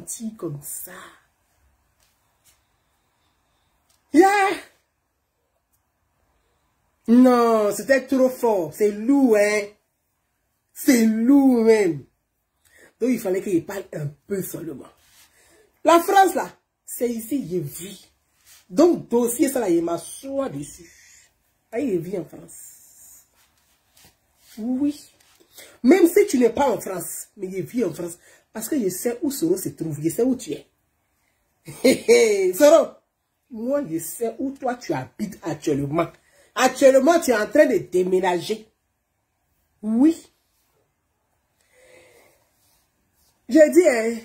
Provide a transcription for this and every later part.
senti comme ça. Yeah! Non, c'était trop fort. C'est lourd, hein. C'est lourd, même. Donc, il fallait qu'il parle un peu seulement. La France, là, c'est ici, j'ai vu. Donc, dossier, ça, là, il m'assoit dessus. Ah, il vit en France. Oui. Même si tu n'es pas en France, mais il vit en France. Parce que je sais où Soro se trouve. Je sais où tu es. Soro, moi, je sais où toi, tu habites actuellement. Actuellement, tu es en train de déménager. Oui. Je dis, hein,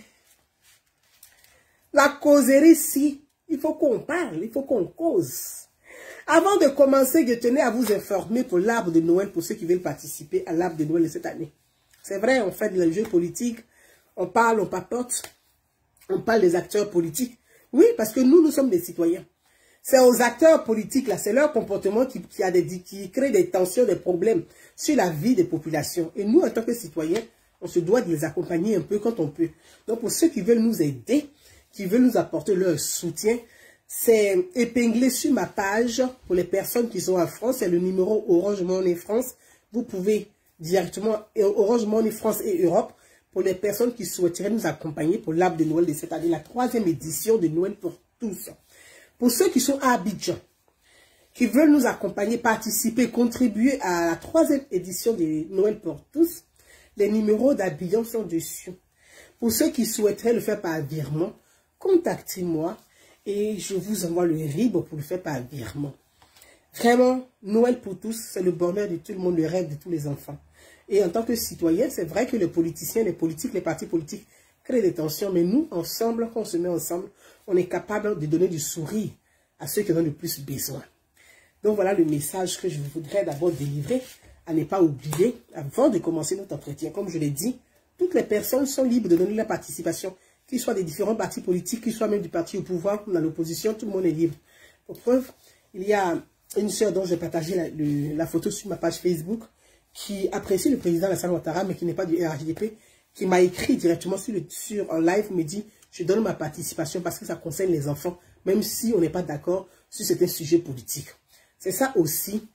la causerie ici, il faut qu'on parle, il faut qu'on cause. Avant de commencer, je tenais à vous informer pour l'arbre de Noël, pour ceux qui veulent participer à l'arbre de Noël de cette année. C'est vrai, on fait le jeu politique, on parle, on papote, on parle des acteurs politiques. Oui, parce que nous sommes des citoyens. C'est aux acteurs politiques, là, c'est leur comportement qui crée des tensions, des problèmes sur la vie des populations. Et nous, en tant que citoyens, on se doit de les accompagner un peu quand on peut. Donc, pour ceux qui veulent nous aider, qui veulent nous apporter leur soutien, c'est épinglé sur ma page pour les personnes qui sont en France. C'est le numéro Orange Money France. Vous pouvez directement Orange Money France et Europe pour les personnes qui souhaiteraient nous accompagner pour l'arbre de Noël de cette année, la 3e édition de Noël pour tous. Pour ceux qui sont à Abidjan, qui veulent nous accompagner, participer, contribuer à la 3e édition de Noël pour tous, les numéros d'Abidjan sont dessus. Pour ceux qui souhaiteraient le faire par virement, contactez-moi et je vous envoie le RIB pour le faire par virement. Vraiment, Noël pour tous, c'est le bonheur de tout le monde, le rêve de tous les enfants. Et en tant que citoyen, c'est vrai que les politiciens, les politiques, les partis politiques créent des tensions, mais nous, ensemble, quand on se met ensemble, on est capable de donner du sourire à ceux qui en ont le plus besoin. Donc voilà le message que je voudrais d'abord délivrer, à ne pas oublier, avant de commencer notre entretien. Comme je l'ai dit, toutes les personnes sont libres de donner leur participation, qu'ils soient des différents partis politiques, qu'ils soient même du parti au pouvoir, ou dans l'opposition, tout le monde est libre. Pour preuve, il y a une sœur dont j'ai partagé la photo sur ma page Facebook, qui apprécie le président Alassane Ouattara, mais qui n'est pas du RHDP, qui m'a écrit directement en live, me dit, je donne ma participation parce que ça concerne les enfants, même si on n'est pas d'accord sur certains sujets politiques. C'est ça aussi,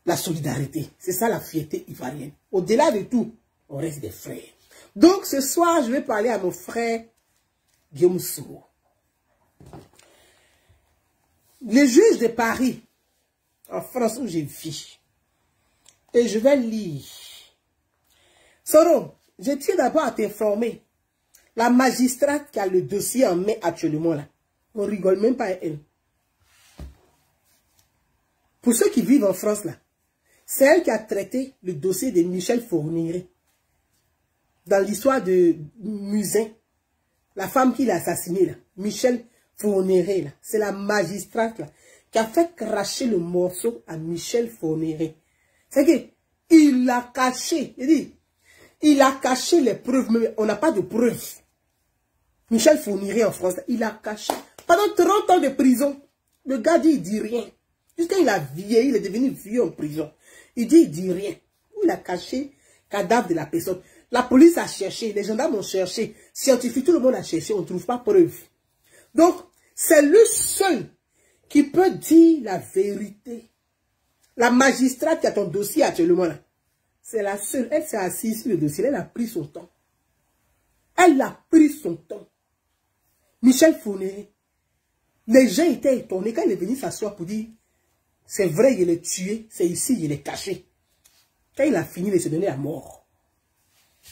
la solidarité. C'est ça la fierté ivoirienne. Au-delà de tout, on reste des frères. Donc ce soir, je vais parler à mon frère Guillaume Soro. Les juges de Paris, en France où j'ai vécu, et je vais lire. Soro, je tiens d'abord à t'informer. La magistrate qui a le dossier en main actuellement là, on rigole même pas à elle. Pour ceux qui vivent en France là, c'est elle qui a traité le dossier de Michel Fourniret. Dans l'histoire de Musin, la femme qui l'a assassinée là, Michel Fourniret là, c'est la magistrate là, qui a fait cracher le morceau à Michel Fourniret. C'est qu'il l'a caché, il a caché les preuves, mais on n'a pas de preuves. Michel Fourniret en France, il a caché. Pendant 30 ans de prison, le gars dit, il dit rien. Jusqu'à il a vieilli, il est devenu vieux en prison. Il dit rien. Il a caché le cadavre de la personne. La police a cherché, les gendarmes ont cherché, scientifiques, tout le monde a cherché, on ne trouve pas preuve. Donc, c'est lui seul qui peut dire la vérité. La magistrate qui a ton dossier actuellement là, c'est la seule. Elle s'est assise sur le dossier, elle a pris son temps. Elle a pris son temps. Michel Fourniret, les gens étaient étonnés quand il est venu s'asseoir pour dire, c'est vrai, il est tué, c'est ici, il est caché. Quand il a fini de se donner à mort,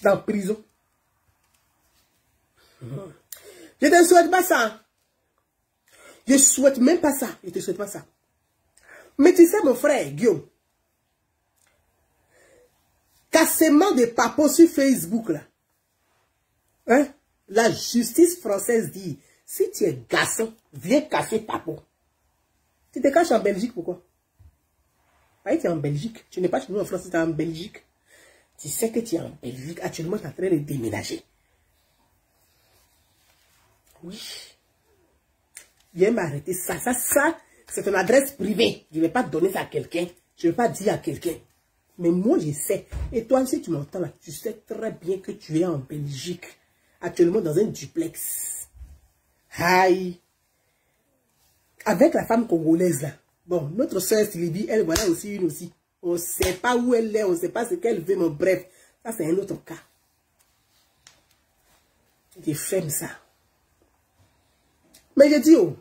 dans la prison. Je ne te souhaite pas ça. Je ne souhaite même pas ça. Je ne te souhaite pas ça. Mais tu sais, mon frère, Guillaume, cassement de papos sur Facebook, là. Hein? La justice française dit, si tu es garçon, viens casser papo. Tu te caches en Belgique, pourquoi? Tu es en Belgique. Tu n'es pas chez nous en France, tu es en Belgique. Tu sais que tu es en Belgique. Actuellement, tu es en train de déménager. Oui. Viens m'arrêter ça. Ça, c'est ton adresse privée. Je ne vais pas donner ça à quelqu'un. Je ne vais pas dire à quelqu'un. Mais moi, je sais. Et toi, si tu m'entends là, tu sais très bien que tu es en Belgique. actuellement dans un duplex. Aïe. Avec la femme congolaise là. Bon, notre soeur Sylvie, elle voilà aussi une aussi. On ne sait pas où elle est, on ne sait pas ce qu'elle veut, mais bref, ça c'est un autre cas. Des femmes ça. Mais je dis, oh.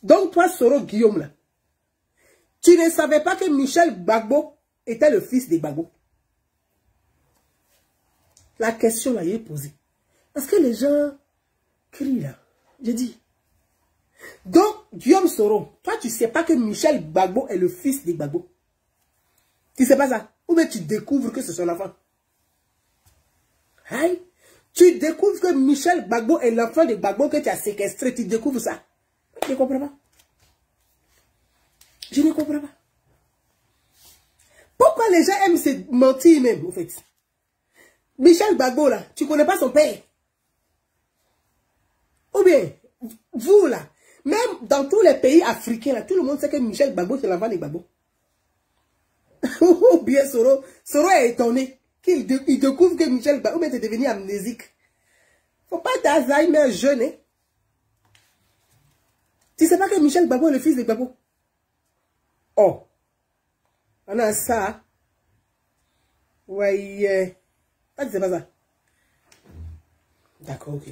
Donc toi, Soro Guillaume là, tu ne savais pas que Michel Gbagbo était le fils de Gbagbo. La question là, il est posée. Parce que les gens crient là. Je dis. Donc, Guillaume Soro, toi, tu ne sais pas que Michel Gbagbo est le fils de Gbagbo. Tu ne sais pas ça. Ou bien tu découvres que c'est son enfant. Aïe. Tu découvres que Michel Gbagbo est l'enfant de Gbagbo que tu as séquestré. Tu découvres ça. Je ne comprends pas. Je ne comprends pas. Pourquoi les gens aiment se mentir même, au fait? Michel Gbagbo, là, tu ne connais pas son père. Ou bien, vous, là, même dans tous les pays africains, là, tout le monde sait que Michel Gbagbo, c'est l'enfant de Gbagbo. Ou bien Soro est étonné qu'il découvre que Michel Gbagbo est devenu amnésique. Faut pas d'Alzheimer jeune, hein? Tu sais pas que Michel Gbagbo est le fils de Gbagbo? Oh. On a ça. Ouais. Ah, tu sais pas ça? D'accord, ok.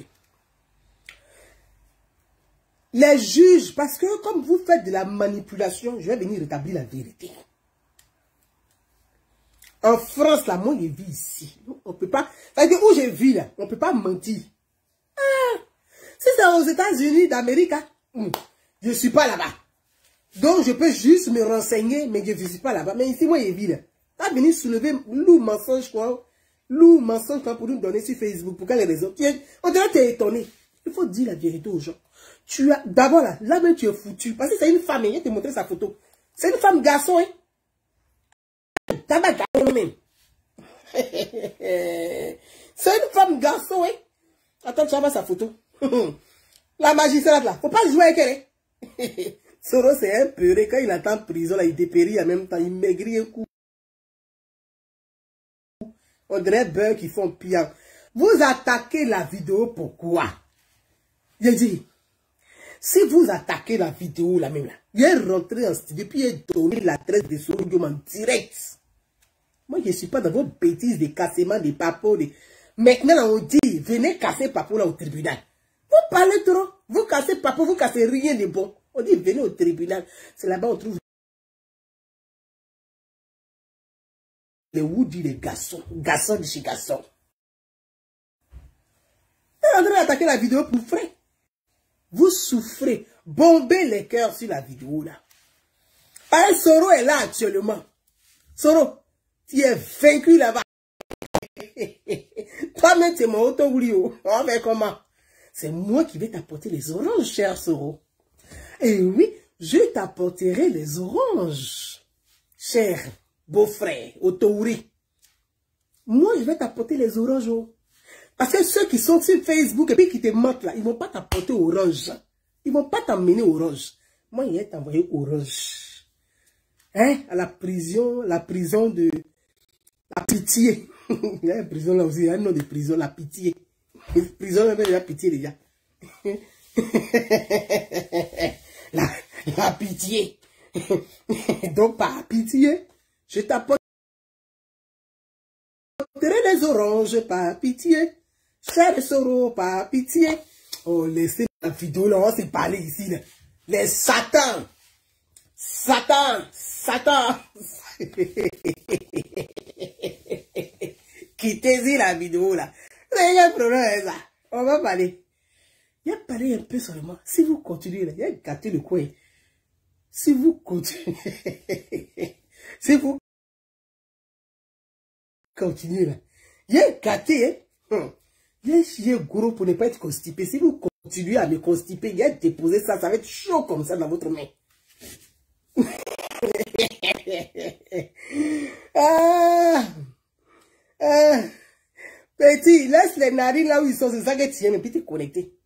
Les juges, parce que comme vous faites de la manipulation, je vais venir rétablir la vérité. En France, là, moi, je vis ici. On peut pas... C'est-à-dire où je vis, là, on peut pas mentir. Ah, si c'est aux États-Unis d'Amérique, je suis pas là-bas. Donc, je peux juste me renseigner, mais je ne suis pas là-bas. Mais ici, moi, je vis là. Tu as venu soulever loup mensonge, quoi. Loup mensonge, quoi, pour nous donner sur Facebook. Pour quelle raison? On dirait que tu es étonné. Il faut dire la vérité aux gens. Tu as, d'abord là même tu es foutu. Parce que c'est une femme, hein, je vais te montrer sa photo. C'est une femme garçon, hein. T'as pas garçon même. C'est une femme garçon, hein. Attends, tu vas voir sa photo. La magistrate là, faut pas jouer avec elle, hein. Soro c'est un peuré, quand il attend prison là, il dépérit en même temps, il maigrit un coup. On dirait beurre qui font pire. Vous attaquez la vidéo, pourquoi? Je dis, si vous attaquez la vidéo là même là, il est rentré en studio, puis il est donné l'adresse de Soro Guillaume en direct. Moi, je ne suis pas dans vos bêtises de cassement des papos. Maintenant, là, on dit, venez casser papo là au tribunal. Vous parlez trop, vous cassez papo, vous cassez rien de bon. On dit, venez au tribunal. C'est là-bas on trouve les Woody, les garçons de chez garçons. On est en train d'attaquer la vidéo pour frais. Vous souffrez, bombez les cœurs sur la vidéo là. Ah, Soro est là actuellement. Soro, tu es vaincu là-bas. Toi-même, tu es mon auto-oulio. On fait comment? C'est moi qui vais t'apporter les oranges, cher Soro. Et oui, je t'apporterai les oranges, cher beau-frère, auto-ouri. Moi, je vais t'apporter les oranges. Parce que ceux qui sont sur Facebook et puis qui te mentent là, ils ne vont pas t'apporter orange. Ils ne vont pas t'emmener orange. Moi, je vais t'envoyer orange. Hein? À la prison de la pitié. Il y a une prison là aussi, il y a un nom de prison, la pitié. Prison là, il y a pitié déjà. La pitié. Donc, par pitié, je t'apporterai des oranges, par pitié. Cher Soro, par pitié. Oh, laissez la vidéo là, on va se parler ici. Là. Les satans. Satan. Quittez-y la vidéo là. Il y a un problème avec ça. On va parler. Il y a parlé un peu seulement. Si vous continuez là, il y a gâté le coin. Si vous continuez. Si vous continuez là. Il y a gâté, hein. Il y a chier gros pour ne pas être constipé. Si vous continuez à me constiper, il y a déposé ça, ça va être chaud comme ça dans votre main. Petit, laisse les narines là où ils sont, c'est ça que tu aimes, et puis te connecter.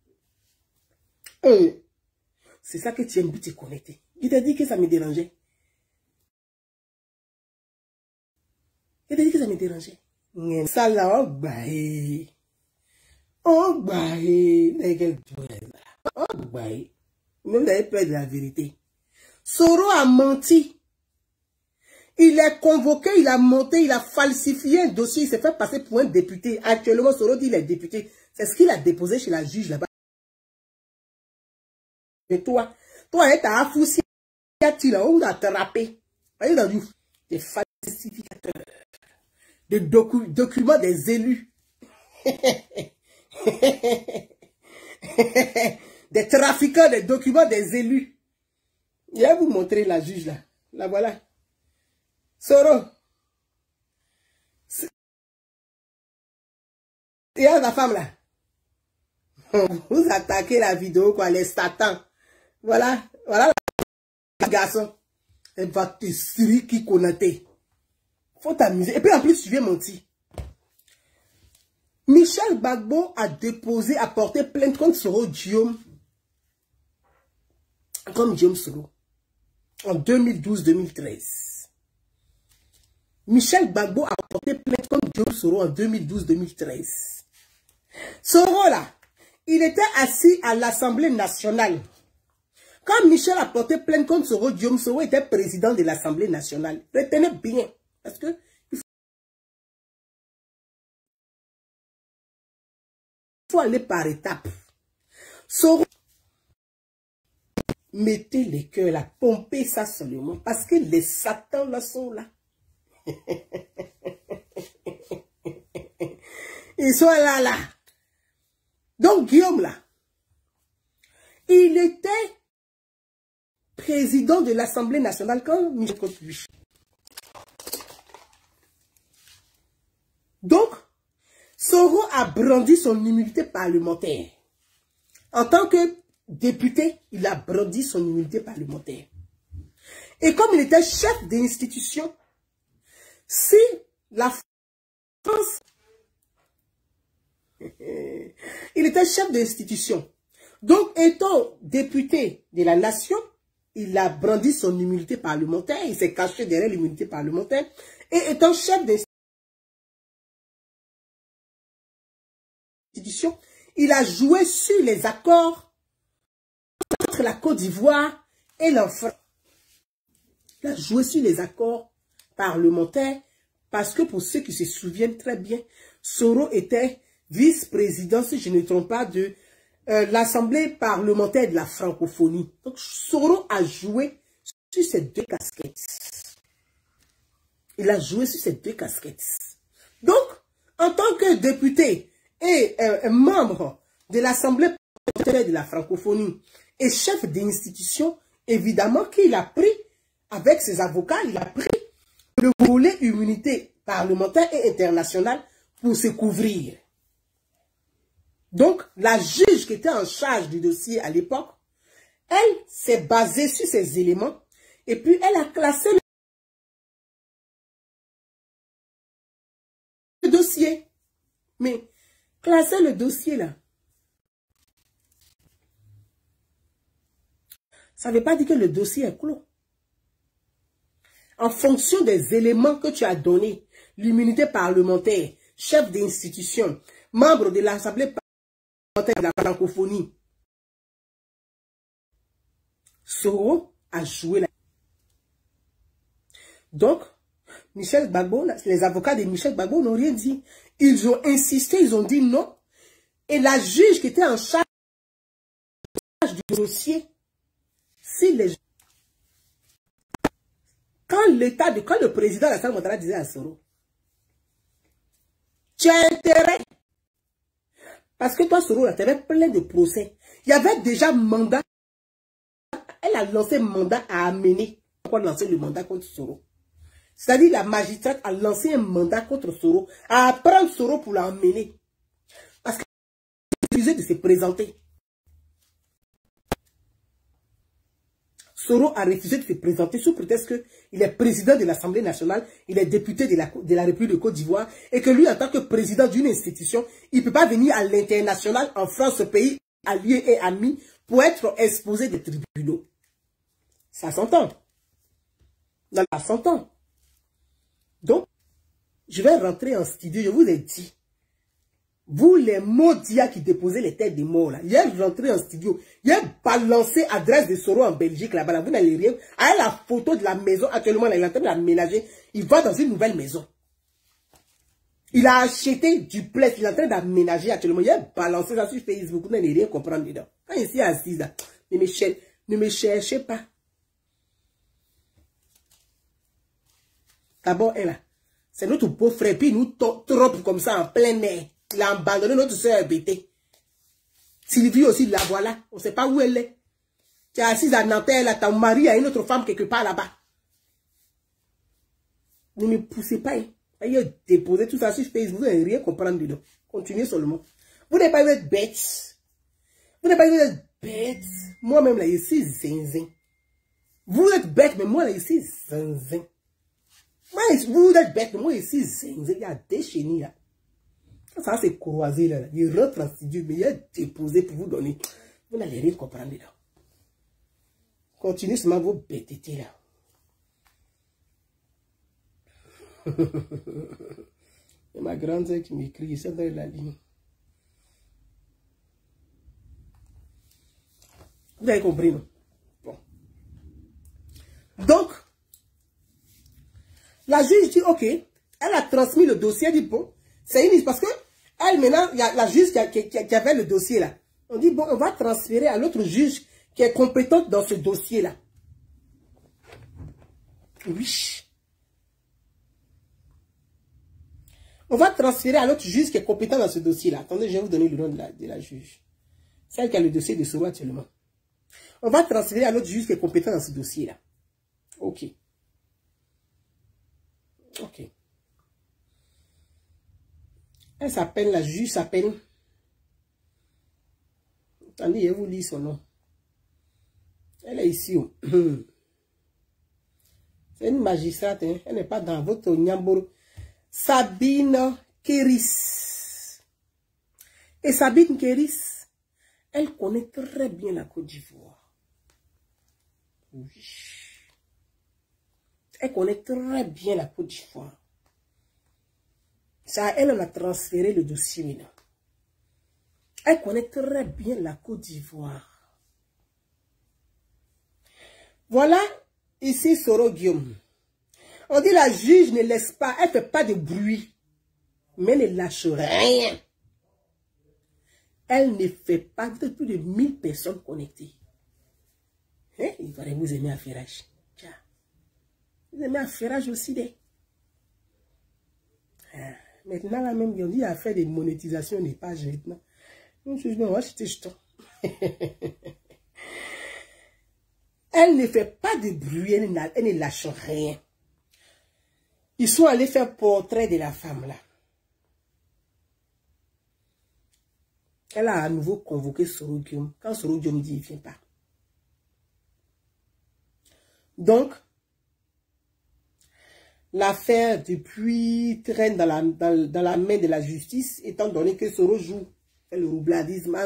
C'est ça que tu aimes, puis te connecter. Il t'a dit que ça me dérangeait. Il t'a dit que ça me dérangeait. Ça là, oh, bah, Oh, bah, même vous avez peur de la vérité. Soro a menti. Il est convoqué, il a monté, il a falsifié un dossier, il s'est fait passer pour un député. Actuellement, Soro dit qu'il est député. C'est ce qu'il a déposé chez la juge là-bas. Et toi, t'as affoussi, tu l'as attrapé. Des falsificateurs, des documents des élus. Des trafiquants des documents des élus. Je vais vous montrer la juge là. La voilà. Soro. Il y a la femme là. Vous attaquez la vidéo quoi, les satans. Voilà. Voilà la garçon. Elle va te siri qui connaît. Faut t'amuser. Et puis en plus tu viens mentir. Michel Gbagbo a déposé, a porté plainte contre Soro Guillaume. Comme Guillaume Soro. En 2012-2013. Michel Gbagbo a porté plainte contre Guillaume Soro en 2012-2013. Soro là, il était assis à l'Assemblée nationale. Quand Michel a porté plainte contre Soro, Guillaume Soro était président de l'Assemblée nationale. Retenez bien, parce que il faut aller par étapes. Soro, mettez les cœurs là, pompez ça seulement, parce que les satans là sont là. Ils sont là. Donc Guillaume là, il était président de l'Assemblée nationale quand Michel contre lui. Donc, Soro a brandi son immunité parlementaire. En tant que député, il a brandi son immunité parlementaire. Et comme il était chef d'institution, si la France... il était chef d'institution. Donc, étant député de la nation, il a brandi son immunité parlementaire. Il s'est caché derrière l'immunité parlementaire. Et étant chef d'institution, il a joué sur les accords entre la Côte d'Ivoire et la France. Il a joué sur les accords parlementaires parce que pour ceux qui se souviennent très bien, Soro était vice-président, si je ne me trompe pas, de l'Assemblée parlementaire de la francophonie. Donc Soro a joué sur ces deux casquettes. Il a joué sur ces deux casquettes. Donc, en tant que député et membre de l'Assemblée parlementaire de la francophonie et chef d'institution, évidemment qu'il a pris, avec ses avocats, il a pris le volet immunité parlementaire et internationale pour se couvrir. Donc, la juge qui était en charge du dossier à l'époque, elle s'est basée sur ces éléments et puis elle a classé le dossier. Mais, classer le dossier là, ça ne veut pas dire que le dossier est clos. En fonction des éléments que tu as donnés, l'immunité parlementaire, chef d'institution, membre de l'Assemblée parlementaire de la francophonie, Soro a joué là. Donc, Michel Gbagbo, les avocats de Michel Gbagbo n'ont rien dit. Ils ont insisté, ils ont dit non. Et la juge qui était en charge du dossier, si les... Quand le président de l'Assemblée nationale disait à Soro, tu as intérêt. Parce que toi, Soro, tu avais plein de procès. Il y avait déjà mandat. Elle a lancé mandat à amener. Pourquoi lancer le mandat contre Soro? C'est-à-dire la magistrate a lancé un mandat contre Soro, à prendre Soro pour l'emmener. Parce qu'elle a refusé de se présenter. Soro a refusé de se présenter sous prétexte qu'il est président de l'Assemblée nationale, il est député de la République de Côte d'Ivoire, et que lui, en tant que président d'une institution, il ne peut pas venir à l'international, en France, ce pays allié et ami, pour être exposé des tribunaux. Ça s'entend. Ça s'entend. Donc, je vais rentrer en studio, je vous ai dit. Vous, les maudits qui déposaient les têtes des morts, là. Il est rentré en studio. Il a balancé adresse de Soro en Belgique, là-bas. Là. Vous n'allez rien. Avec la photo de la maison, actuellement, là, il est en train de la ménager. Il va dans une nouvelle maison. Il a acheté du place. Il est en train d'aménager actuellement. Il a balancé ça sur Facebook. Vous n'allez rien comprendre dedans. Quand il est assis, là, ne me cherchez pas. D'abord, elle, là. C'est notre beau frère. Puis il nous trompe comme ça en plein air. Il a abandonné notre soeur BT. Sylvie aussi, la voilà. On ne sait pas où elle est. Tu es assise à Nanterre, là, ton mari a une autre femme quelque part là-bas. Ne me poussez pas. Hein. Il a déposé tout ça sur Facebook. Vous n'allez rien comprendre dedans. Continuez seulement. Vous n'avez pas eu d'être bête. Vous n'avez pas eu d'être bête. Moi-même, là, ici, zinzin. Vous êtes bête, mais moi, là, ici, zinzin. Vous êtes bête, mais moi, ici, zinzin. Il y a des chenilles, là. Ça, c'est croisé, là. Il rentre en studio, mais il a déposé pour vous donner. Vous n'allez rien comprendre dedans. Continuez seulement vos bêtités, là. Et ma grande sœur qui m'écrit, c'est dans la ligne. Vous avez compris, non? Bon. Donc, la juge dit, ok, elle a transmis le dossier, elle dit, bon, c'est une parce que, elle, maintenant, il y a la juge qui avait le dossier, là. On dit, bon, on va transférer à l'autre juge qui est compétente dans ce dossier-là. Oui. On va transférer à l'autre juge qui est compétent dans ce dossier-là. Attendez, je vais vous donner le nom de la juge. Celle qui a le dossier de Soro actuellement. On va transférer à l'autre juge qui est compétent dans ce dossier-là. Ok. Ok. Elle s'appelle, la juge s'appelle... Attendez, je vous lis son nom. Elle est ici. C'est une magistrate, hein? Elle n'est pas dans votre Nyamboro. Sabine Kéris. Et Sabine Kéris, elle connaît très bien la Côte d'Ivoire. Oui. Elle connaît très bien la Côte d'Ivoire. Ça, elle en a transféré le dossier maintenant. Elle connaît très bien la Côte d'Ivoire. Voilà, ici Soro Guillaume. On dit la juge ne laisse pas, elle ne fait pas de bruit, mais elle ne lâche rien. Elle ne fait pas, vous êtes plus de 1000 personnes connectées. Hein? Il va vous aimer à Ferrage. Vous aimez à Ferrage aussi, des. Maintenant, là même, on dit à faire des monétisations des pages maintenant. Je dis, non, acheter jeton. Elle ne fait pas de bruit, elle ne lâche rien. Ils sont allés faire portrait de la femme là. Elle a à nouveau convoqué Soro Guillaume. Quand Soro Guillaume dit, il ne vient pas. Donc, l'affaire depuis traîne dans la main de la justice, étant donné que Soro joue le roubladisme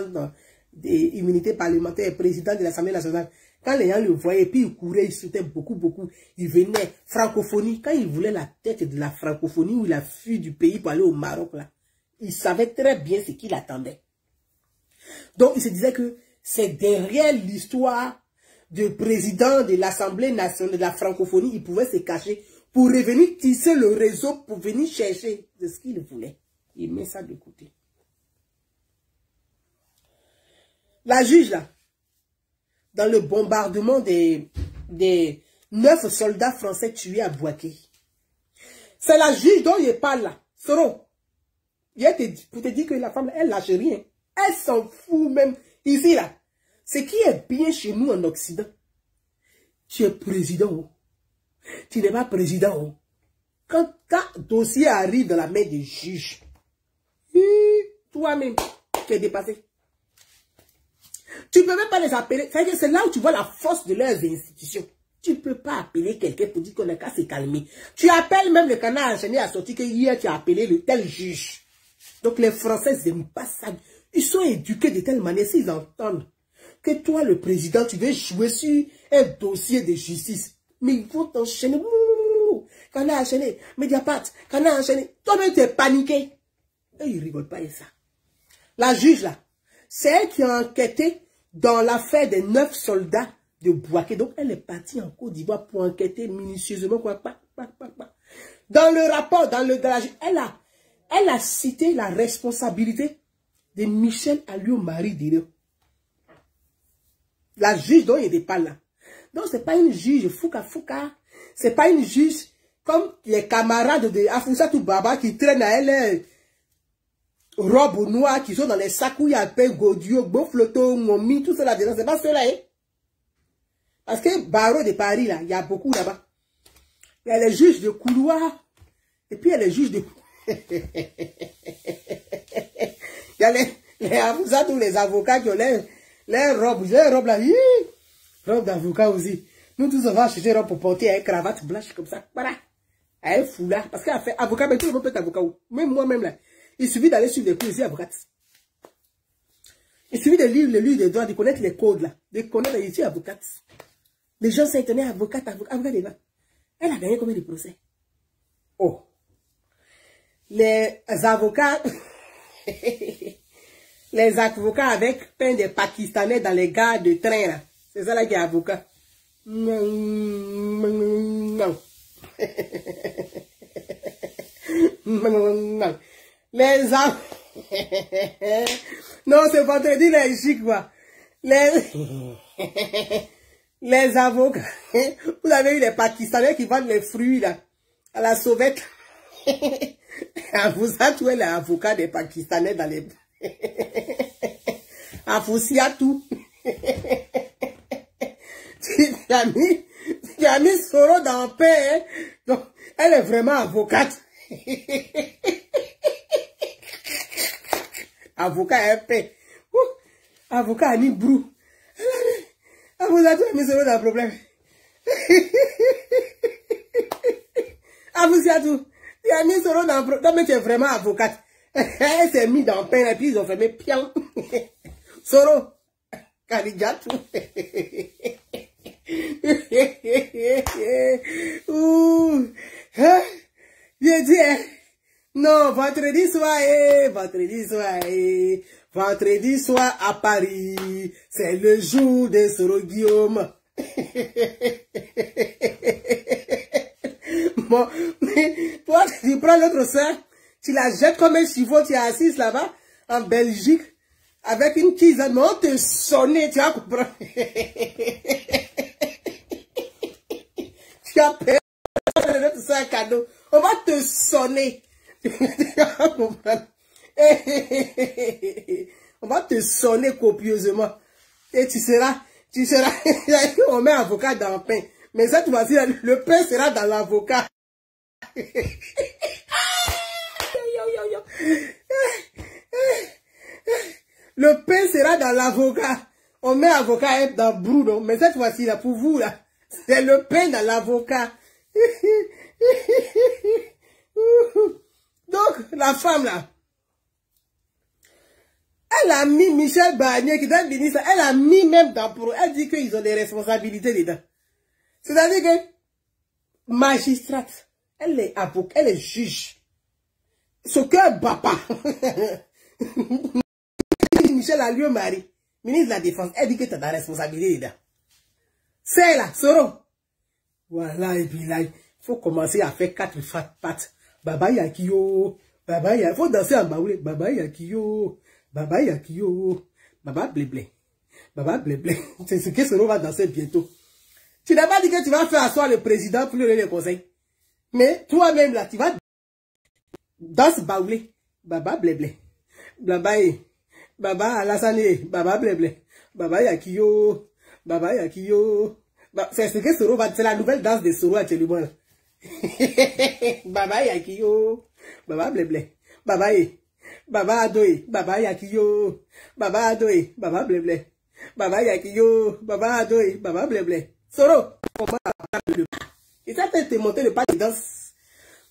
des immunités parlementaires, président de l'Assemblée nationale. Quand les gens le voyaient, puis ils couraient, ils sautaient beaucoup. Ils venaient, francophonie. Quand ils voulaient la tête de la francophonie, où il a fui du pays pour aller au Maroc, là, il savait très bien ce qu'il attendait. Donc, il se disait que c'est derrière l'histoire du président de l'Assemblée nationale de la francophonie, il pouvait se cacher pour revenir tisser le réseau, pour venir chercher de ce qu'il voulait. Il met ça de côté. La juge, là, dans le bombardement des 9 soldats français tués à Bouaké. C'est la juge dont il parle là. Soro. Pour te dire que la femme, elle lâche rien. Elle s'en fout même. Ici là. Ce qui est bien chez nous en Occident. Tu es président. Tu n'es pas président. Quand ta dossier arrive dans la main des juges, toi-même, tu es dépassé. Tu ne peux même pas les appeler. C'est là où tu vois la force de leurs institutions. Tu ne peux pas appeler quelqu'un pour dire qu'on a qu'à se calmer. Tu appelles même le canard enchaîné à sortir que hier tu as appelé le tel juge. Donc les Français n'aiment pas ça. Ils sont éduqués de telle manière s'ils entendent que toi le président tu veux jouer sur un dossier de justice. Mais ils vont t'enchaîner. Canard enchaîné, Mediapart, canard enchaîné. Toi-même tu es paniqué. Et ils ne rigolent pas de ça. La juge là, c'est elle qui a enquêté dans l'affaire des 9 soldats de Bouaké. Donc elle est partie en Côte d'Ivoire pour enquêter minutieusement. Dans le rapport, elle a cité la responsabilité de Michel Alliot-Marie Dino. La juge dont il n'était pas là. Donc c'est pas une juge fouka. C'est pas une juge comme les camarades de Afousatou Baba qui traînent à elle robes noires qui sont dans les sacs où il y a peine Godio, Bofloto, Momi, tout cela dedans. C'est pas cela, hein. Parce que barreau de Paris, là, il y a beaucoup là-bas. Il y a les juges de couloir. Et puis il y a les juges de... il y a les avocats qui ont les robes là. Robes d'avocat aussi. Nous tous on va chercher robe pour porter une cravate blanche comme ça. Voilà. Un foulard. Parce qu'elle fait avocat, mais tout le monde peut être avocat. Même moi-même là. Il suffit d'aller suivre les cours ici, avocate. Il suffit de lire le livre de droit, de connaître les codes là. De connaître ici, avocate. Les gens s'étonnaient, avocate. Elle a gagné combien de procès? Oh. Les avocats. Les avocats avec peine des Pakistanais dans les gares de train là. C'est ça là qui est avocat. Non. Non. Les non, c'est vendredi les chics quoi. Les avocats. Vous avez eu les Pakistanais qui vendent les fruits là à la sauvette. Vous avez trouvé les avocats des Pakistanais dans les à Foussiatou. Tu as mis Soro dans le pain. Hein? Donc, elle est vraiment avocate. Avocat MP. Avocat Annie Brou. Vous avez mis Soro dans le problème. Foussiatou. Tu as mis Soro dans le problème. Mais tu es vraiment avocate. Elle s'est mise dans le pain et puis ils ont fermé pion. Soro. Kaligatou. J'ai dit, non, vendredi soir à Paris, c'est le jour de Soro Guillaume. Bon, mais toi, tu prends l'autre soeur, tu la jettes comme un chivot, tu es assise là-bas, en Belgique, avec une tisane, mais on te sonne, tu vas comprendre. Tu as peur de notre soeur cadeau, on va te sonner. Tu vas comprendre. On va te sonner copieusement. Et tu seras, on met avocat dans le pain. Mais cette fois-ci, le pain sera dans l'avocat. Le pain sera dans l'avocat. On met avocat dans Bruno. Mais cette fois-ci, là, pour vous, là, c'est le pain dans l'avocat. Donc, la femme, là, elle a mis Michel Barnier, qui est le ministre, elle a mis même dans pour... Elle dit qu'ils ont des responsabilités dedans. C'est-à-dire que, magistrate, elle est avocat, elle est juge. Ce cœur bat pas. Michel Alliot-Marie, ministre de la Défense, elle dit que tu as de la responsabilité dedans. C'est là, Soro. Voilà, et puis là, il faut commencer à faire 4 pattes. Baba Yakio, Baba Yakio, faut danser en baoulé. Baba Yakio, Baba Yakio, Baba Bléblé, Baba Bléblé. C'est ce que Soro va danser bientôt. Tu n'as pas dit que tu vas faire asseoir le président pour lui donner les conseils. Mais toi-même là, tu vas danser baoulé. Baba Bléblé, Baba Alassane, Baba Bléblé, Baba Yakio, Baba Yakio. C'est ce que Soro va... C'est la nouvelle danse de Soro actuellement. Baba Yakio, Baba Bléblé, Baba Adoé, Baba Yakio, Baba Adoé, Baba Bléblé, Baba Yakio, Baba Adoé, Baba Bléblé. Soro, comment apprendre le pas? Et ça peut te monter le pas de danse.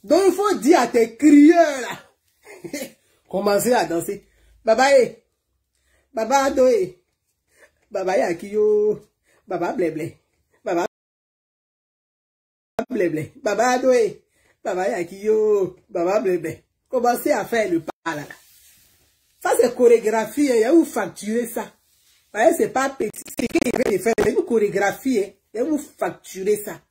Donc il faut dire à tes crieurs là. Commencez à danser. Baba Baba Adoé, Baba Yakio, Baba Bléblé, Baba Bléblé, Baba Adoé, Baba Yakio, Baba Bléblé. Commencez à faire le pas là. Ça, c'est chorégraphie. Il y a où facturer ça. Vous voyez, c'est pas petit. C'est qu'il veut faire. C'est une chorégraphie. Il y a où facturer ça.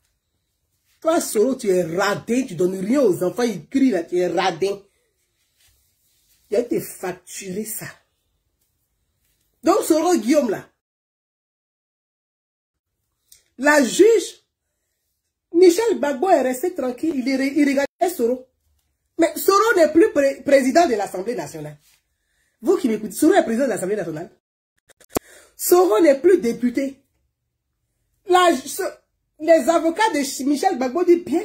Toi, Soro, tu es radin. Tu donnes rien aux enfants. Ils crient là. Tu es radin. Il y a été facturer ça. Donc, Soro Guillaume là. La juge, Michel Gbagbo est resté tranquille. Il regardait Soro. Mais Soro n'est plus président de l'Assemblée nationale. Vous qui m'écoutez, Soro est président de l'Assemblée nationale. Soro n'est plus député. Les avocats de Michel Gbagbo disent bien.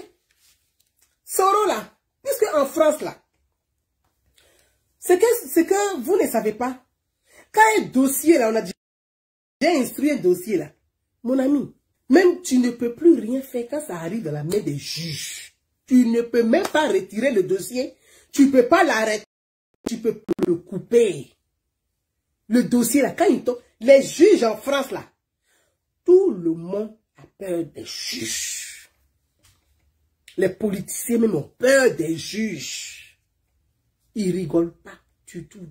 Soro là, puisque en France là, c'est que vous ne savez pas. Quand un dossier là, on a déjà instruit un dossier là, mon ami, même tu ne peux plus rien faire quand ça arrive dans la main des juges. Tu ne peux même pas retirer le dossier. Tu ne peux pas l'arrêter. Tu peux plus le couper. Le dossier là, quand il tombe, les juges en France là, tout le monde a peur des juges. Les politiciens même ont peur des juges. Ils rigolent pas du tout.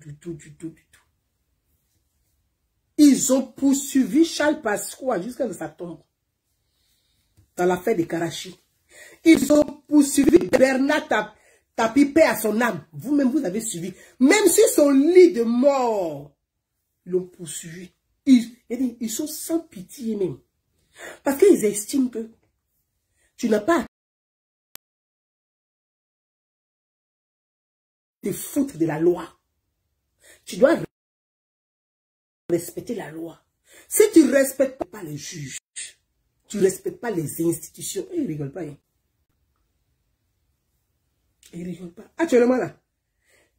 Ils ont poursuivi Charles Pasqua jusqu'à ce que ça tombe. Dans l'affaire de Karachi. Ils ont poursuivi Bernard Tapie à son âme. Vous-même, vous avez suivi. Même sur son lit de mort, ils l'ont poursuivi. Ils sont sans pitié même. Parce qu'ils estiment que tu n'as pas à te foutre de la loi. Tu dois respecter la loi. Si tu ne respectes pas les juges, tu ne respectes pas les institutions, ils ne rigolent pas. Hein. Ils ne rigolent pas. Actuellement là,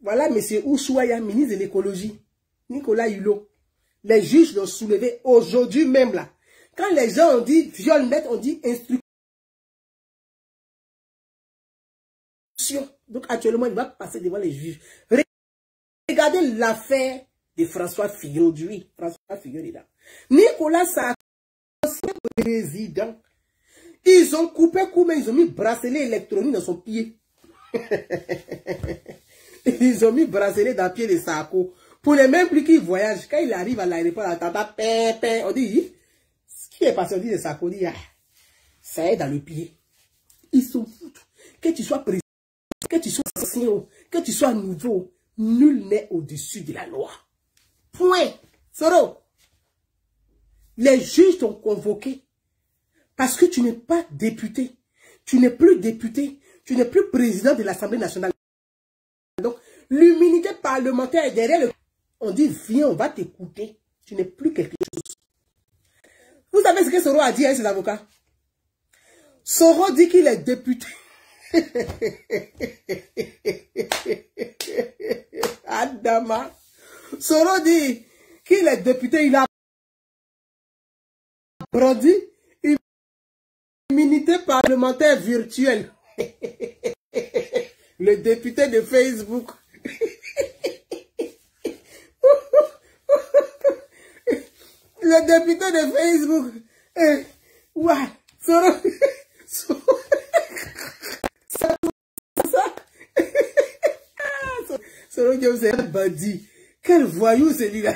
voilà M. Ousouaya, ministre de l'écologie, Nicolas Hulot. Les juges l'ont soulevé aujourd'hui même là. Quand les gens ont dit viol net, on dit instruction. Donc actuellement, il va passer devant les juges. Regardez l'affaire de François Fillon aujourd'hui. François Fillon est là. Nicolas Sarkozy, président. Ils ont coupé, ils ont mis bracelet électronique dans son pied. Ils ont mis bracelet dans le pied de Sarko. Pour les mêmes plus qui voyagent, quand il arrive à l'aéroport, on dit, ce qui est passé, on dit de Sarko, dit, ah, ça est dans le pied. Ils sont foutus. Que tu sois président, que tu sois ancien, que tu sois nouveau, nul n'est au-dessus de la loi. Point. Soro. Les juges t'ont convoqué parce que tu n'es pas député. Tu n'es plus député. Tu n'es plus président de l'Assemblée nationale. Donc, l'immunité parlementaire est derrière le... On dit, viens, on va t'écouter. Tu n'es plus quelque chose. Vous savez ce que Soro a dit à ses avocats? Soro dit qu'il est député. Adama. Soro dit qu'il est député. Il a brandi une immunité parlementaire virtuelle. Le député de Facebook. Le député de Facebook. Ouais. Soro Guillaume, c'est un bandit. Quel voyou celui-là.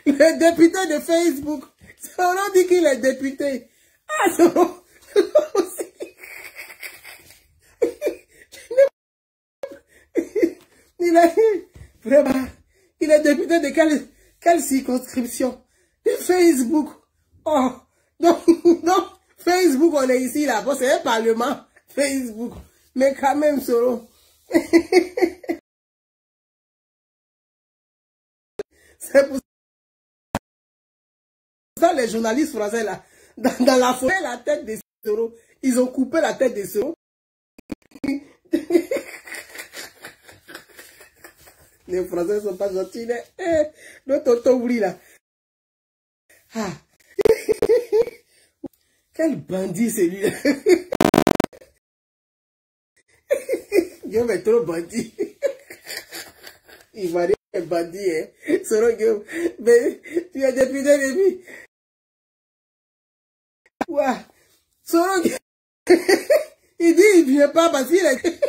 Le député de Facebook. Soro dit qu'il est député. Ah, Soro. Vraiment, il est député de quelle circonscription? De Facebook. Oh, non, Facebook, on est ici, là. Bon, c'est un parlement. Facebook. Mais quand même, Soro. C'est pour ça les journalistes français, là, dans la forêt, la tête de Soro, ils ont coupé la tête de Soro. Les Français ne sont pas gentils. Notre tonton oublie là. Ah. Quel bandit celui-là. Guillaume est trop bandit. Il va dire un bandit. Hein. Soro Guillaume. Mais tu es député de lui. Ouais. Soro Guillaume. Il dit il ne vient pas parce qu'il est...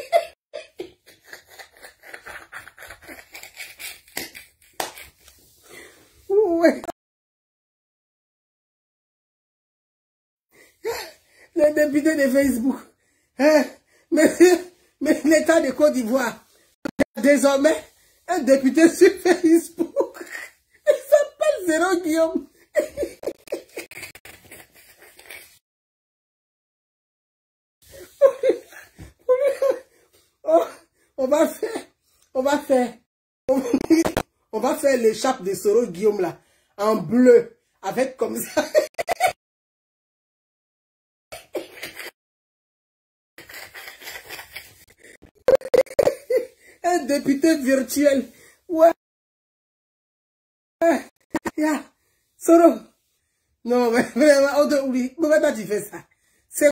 député de Facebook. Hein? Mais l'État de Côte d'Ivoire, désormais, un député sur Facebook. Il s'appelle Zéro Guillaume. Oh, on va faire l'échappe de Soro Guillaume là, en bleu, avec comme ça. Un député virtuel. Ouais. Yeah. Soro. Non, mais vraiment, oui. Pourquoi toi tu fais ça? C'est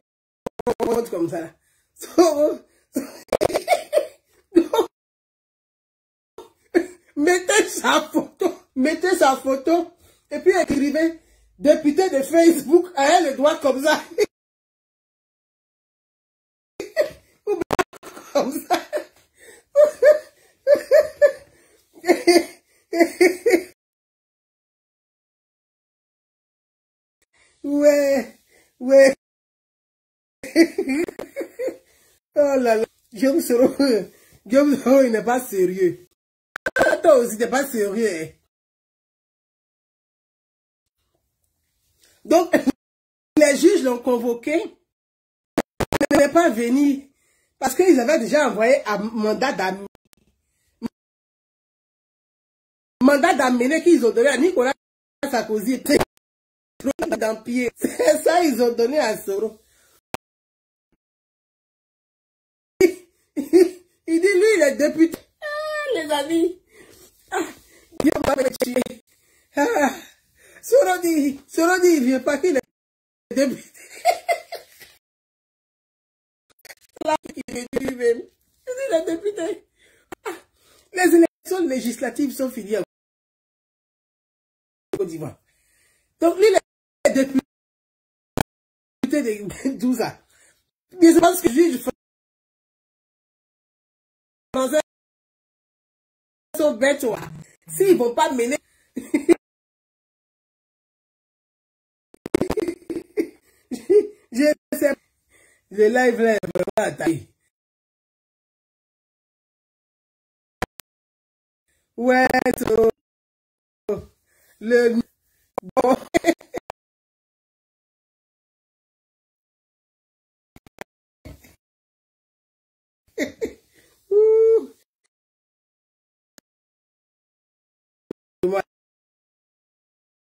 comme ça là. Soro. Mettez sa photo, et puis écrivez député de Facebook, à le doigt comme ça. Comme ça. Ouais, ouais. Oh là là. Guillaume Soro, il n'est pas sérieux. Toi aussi, t'es pas sérieux. Hein? Donc, les juges l'ont convoqué. Il n'est pas venu. Parce qu'ils avaient déjà envoyé un mandat d'amener. Mandat d'amener qu'ils ont donné à Nicolas Sarkozy. D'empire. C'est ça ils ont donné à Soro. Il dit, lui, il est député. Ah, les amis. Ah, Dieu va me tuer. Ah, Soro dit, il ne vient pas qu'il est député. Là, il est lui-même. Il est député. Ah, les élections législatives sont finies en Côte d'Ivoire. Donc, lui, il est député de 12 ans. Mais je pense que le juge français sont bêtes. S'ils ne vont pas mener. Je sais. Le live là est vraiment attaqué. Ouais, trop. Le bon.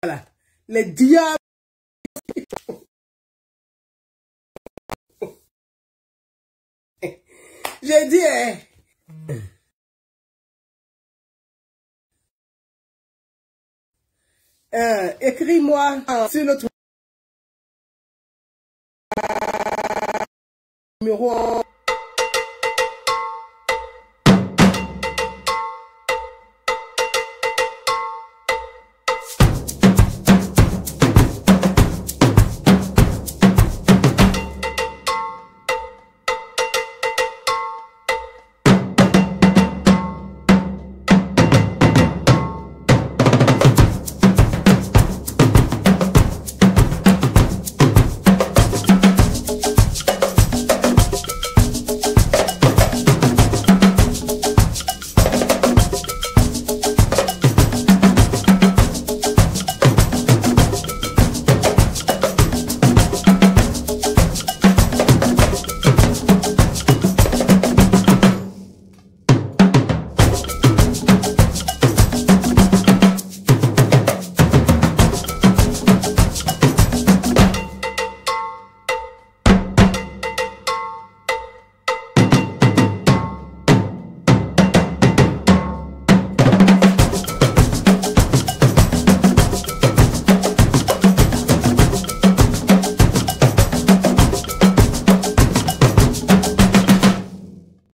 Voilà. Les diables. J'ai dit, écris-moi sur notre numéro